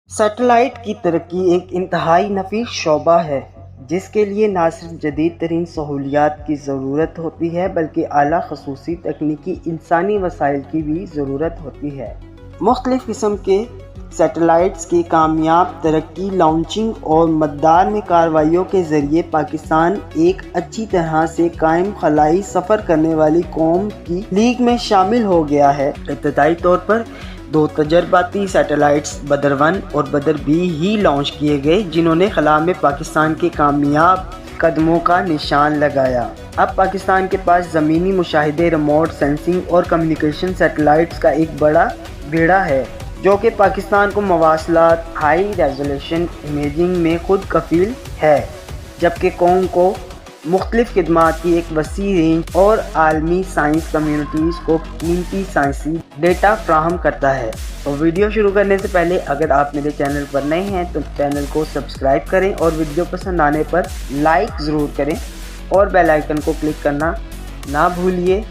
Satellite کی ترقی ایک انتہائی نفیس شعبہ ہے جس کے لیے نہ صرف جدید ترین سہولیات کی ضرورت ہوتی ہے بلکہ اعلیٰ خصوصی تکنیکی انسانی وسائل کی بھی ضرورت ہوتی ہے۔ مختلف قسم کے سیٹلائٹس کی کامیاب ترقی، لانچنگ اور مدار میں کارروائیوں کے ذریعے پاکستان ایک اچھی طرح سے قائم خلائی سفر کرنے والی قوم کی لیگ میں شامل ہو گیا ہے۔ ابتدائی طور پر 2 تجرباتی سیٹلائٹس بدر 1 اور بدر B ہی لانچ کیے گئے جنہوں نے خلا میں پاکستان کے کامیاب قدموں کا نشان لگایا۔ اب پاکستان کے پاس زمینی مشاہدے، ریموٹ سینسنگ اور کمیونیکیشن سیٹلائٹس کا ایک بڑا بیڑا ہے جو کہ پاکستان کو مواصلات، ہائی ریزولوشن امیجنگ میں خود کفیل ہے، جبکہ قوم کو مختلف خدمات کی ایک وسیع رینج اور عالمی سائنس کمیونٹیز کو قیمتی سائنسی ڈیٹا فراہم کرتا ہے۔ تو ویڈیو شروع کرنے سے پہلے اگر آپ میرے چینل پر نئے ہیں تو چینل کو سبسکرائب کریں اور ویڈیو پسند آنے پر لائک ضرور کریں اور بیل آئیکن کو کلک کرنا نہ بھولیے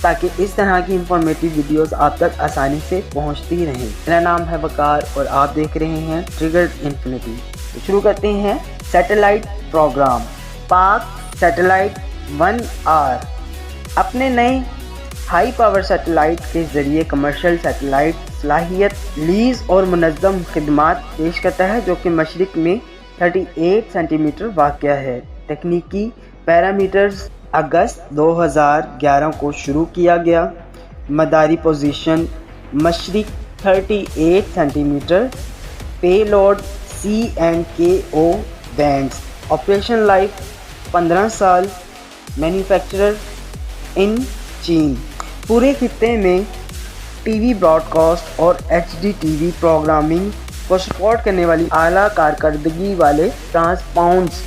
تاکہ اس طرح کی انفارمیٹیو ویڈیوز آپ تک آسانی سے پہنچتی رہیں۔ میرا نام ہے وقار اور آپ دیکھ رہے ہیں ٹریگرڈ انفینٹی۔ تو شروع کرتے ہیں سیٹلائٹ پروگرام۔ پاک سیٹلائٹ 1R اپنے نئے ہائی پاور سیٹلائٹ کے ذریعے کمرشل سیٹلائٹ صلاحیت، لیز اور منظم خدمات پیش کرتا ہے جو کہ مشرق میں 38 سینٹی میٹر واقع ہے۔ تکنیکی پیرامیٹرز اگست 2011 کو شروع کیا گیا۔ مداری پوزیشن مشرق 38 centimetre, payload C&KO bands, operation life 15 سال، مینوفیکچرر ان چین۔ پورے خطے میں ٹی وی براڈ کاسٹ اور HD TV پروگرامنگ کو سپورٹ کرنے والی اعلیٰ کارکردگی والے ٹرانسپونڈرز،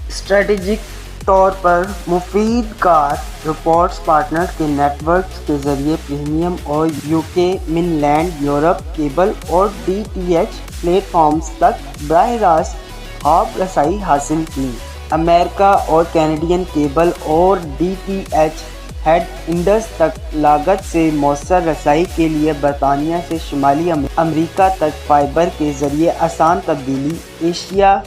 اسٹریٹجک طور پر مفید کار رپورٹس پارٹنرز کے نیٹ ورکس کے ذریعے پریمیم اور UK مین لینڈ یورپ کیبل اور DTH پلیٹ فارمز تک براہ راست آپ رسائی حاصل کی۔ امریکہ اور کینیڈین کیبل اور DTH ہیڈ انڈز تک لاگت سے مؤثر رسائی کے لیے برطانیہ سے شمالی امریکہ تک فائبر کے ذریعے آسان تبدیلی، ایشیا،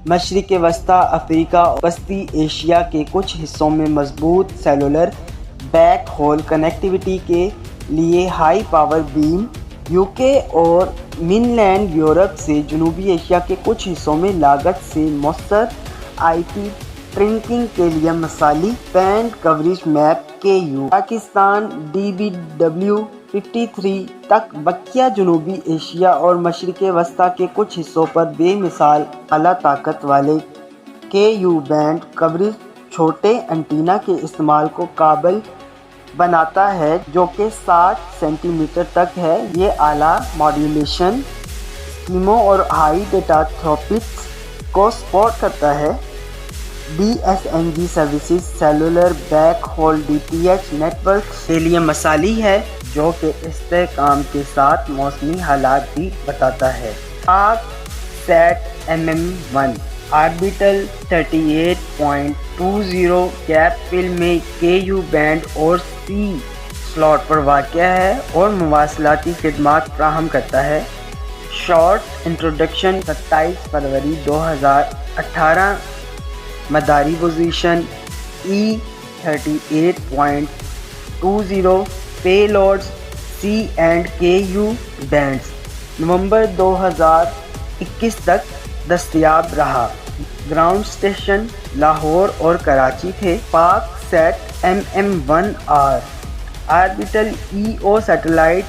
مشرق وسطیٰ، افریقہ اور وسطی ایشیا کے کچھ حصوں میں مضبوط سیلولر بیک ہول کنیکٹیوٹی کے لیے ہائی پاور بیم، UK اور مین لینڈ یورپ سے جنوبی ایشیا کے کچھ حصوں میں لاگت سے مؤثر IP ٹرنکنگ کے لیے مثالی band coverage map KU۔ Pakistan DBW 53 تک بقیہ جنوبی ایشیا اور مشرق وسطیٰ کے کچھ حصوں پر بے مثال اعلیٰ طاقت والے KU بینڈ کوریج چھوٹے انٹینا کے استعمال کو قابل بناتا ہے جو کہ 60 سینٹی میٹر تک ہے۔ یہ اعلیٰ ماڈیولیشن اسکیموں اور ہائی ڈیٹا تھروپٹس کو سپورٹ کرتا ہے۔ DSNG services cellular backhaul DTH network کے لیے مثالی ہے جو کہ استحکام کے ساتھ موسمی حالات بھی بتاتا ہے۔ پاک سیٹ MM1 آربیٹل 38.20 گیپ فل میں KU بینڈ اور C سلاٹ پر واقع ہے اور مواصلاتی خدمات فراہم کرتا ہے۔ شارٹ انٹروڈکشن 27 فروری 2018۔ مداری پوزیشن E38.20، پے لوڈز C&KU بینڈز نومبر 2021 تک دستیاب رہا۔ گراؤنڈ اسٹیشن لاہور اور کراچی تھے۔ پاک set MM1R orbital EO satellite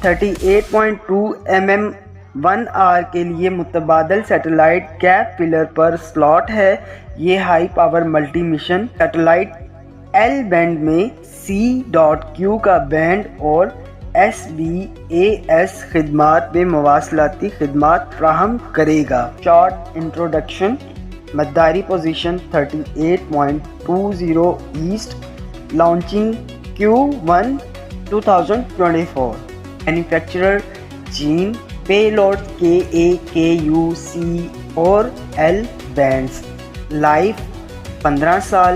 38.2 MM1R کے لیے متبادل سیٹلائٹ گیپ فلر پر سلاٹ ہے۔ یہ high power multi mission satellite L band میں C.Q کا بینڈ اور SBAS خدمات میں مواصلاتی خدمات فراہم کرے گا۔ شارٹ انٹروڈکشن مداری position 38.20 east, launching Q1 2024۔ Manufacturer چین، payload KA KU C اور L بینڈز، لائف 15 سال،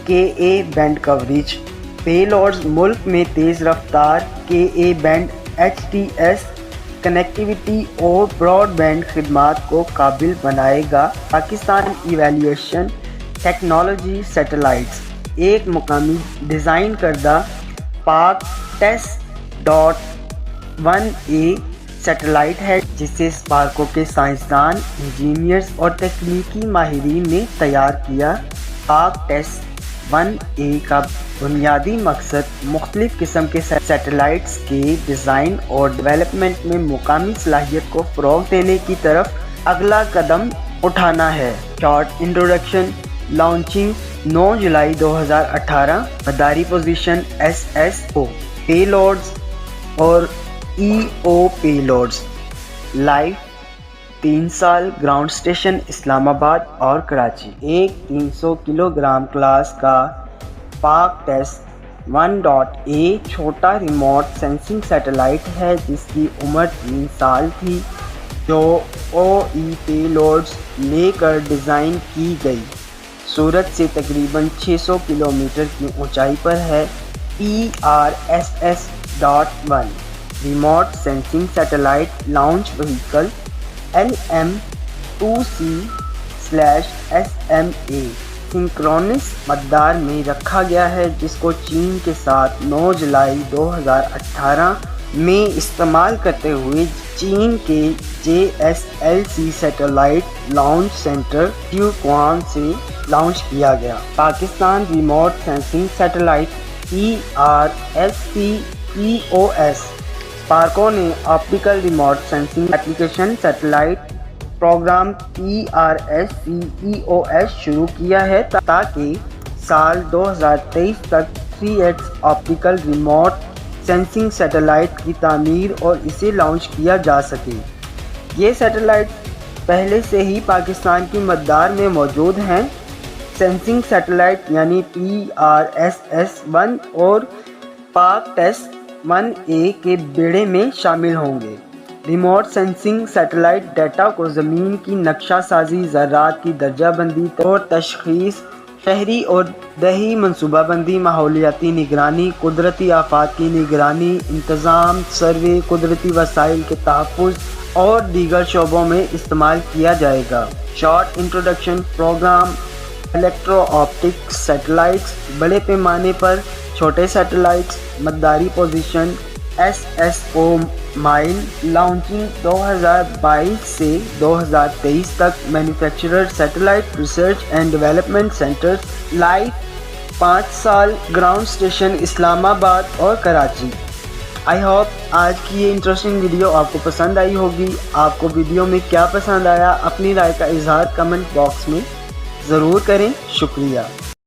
KA band coverage, payloads ملک میں تیز رفتار KA بینڈ HTS کنیکٹیویٹی اور براڈ بینڈ خدمات کو قابل بنائے گا۔ پاکستان ایویلیویشن ٹیکنالوجی سیٹلائٹس ایک مقامی ڈیزائن کردہ پاک ٹیس.1A سیٹلائٹ ہے جسے اسپارکو کے سائنسدان، انجینئرز اور تکنیکی ماہرین نے تیار کیا۔ پاک ٹیس.1A کا بنیادی مقصد مختلف قسم کے سیٹلائٹس کے ڈیزائن اور ڈیولپمنٹ میں مقامی صلاحیت کو فروغ دینے کی طرف اگلا قدم اٹھانا ہے۔ Short introduction. لانچنگ 9 جولائی 2018۔ مداری پوزیشن SSO۔ پے لوڈز اور EO پے لوڈز۔ لائف 3 سال۔ گراؤنڈ اسٹیشن اسلام آباد اور کراچی۔ ایک 300 کلو گرام کلاس کا پاک ٹیس.1A چھوٹا ریموٹ سینسنگ سیٹلائٹ ہے جس کی عمر 3 سال تھی، جو OE پے لوڈز لے کر ڈیزائن کی گئی۔ سورج سے تقریباً 600 کلومیٹر کی اونچائی پر ہے۔ ERSS.1 remote sensing satellite launch vehicle LM-2C/SMA synchronous مدار میں رکھا گیا ہے جس کو چین کے ساتھ 9 جولائی 2018 میں استعمال کرتے ہوئے چین کے JSLC سیٹلائٹ لانچ سینٹر ٹیوکوان سے لانچ کیا گیا۔ Pakistan remote sensing satellite ERSC-EOS SUPARCO نے optical remote sensing application satellite program ERSC-EOS شروع کیا ہے تاکہ سال 2023 تک 3X optical remote sensing satellite کی تعمیر اور اسے لانچ کیا جا سکے۔ یہ سیٹلائٹ پہلے سے ہی پاکستان کی مدار میں موجود ہیں۔ سینسنگ سیٹلائٹ یعنی PRSS-1 اور پاک ٹیس.1A کے بیڑے میں شامل ہوں گے۔ ریموٹ سینسنگ سیٹلائٹ ڈیٹا کو زمین کی نقشہ سازی، ذرات کی درجہ بندی اور تشخیص، شہری اور دیہی منصوبہ بندی، ماحولیاتی نگرانی، قدرتی آفات کی نگرانی، انتظام، سروے، قدرتی وسائل کے تحفظ اور دیگر شعبوں میں استعمال کیا جائے گا۔ Short introduction. Program electro optic satellites بڑے پیمانے پر چھوٹے سیٹلائٹس۔ مداری پوزیشن SSO مائل۔ لانچنگ 2022 سے 2023 تک۔ Manufacturer satellite research and development centres. Life 5 سال۔ گراؤنڈ اسٹیشن اسلام آباد اور کراچی۔ آئی ہوپ آج کی یہ انٹرسٹنگ ویڈیو آپ کو پسند آئی ہوگی۔ آپ کو ویڈیو میں کیا پسند آیا اپنی رائے کا اظہار کمنٹ باکس میں ضرور کریں۔ شکریہ۔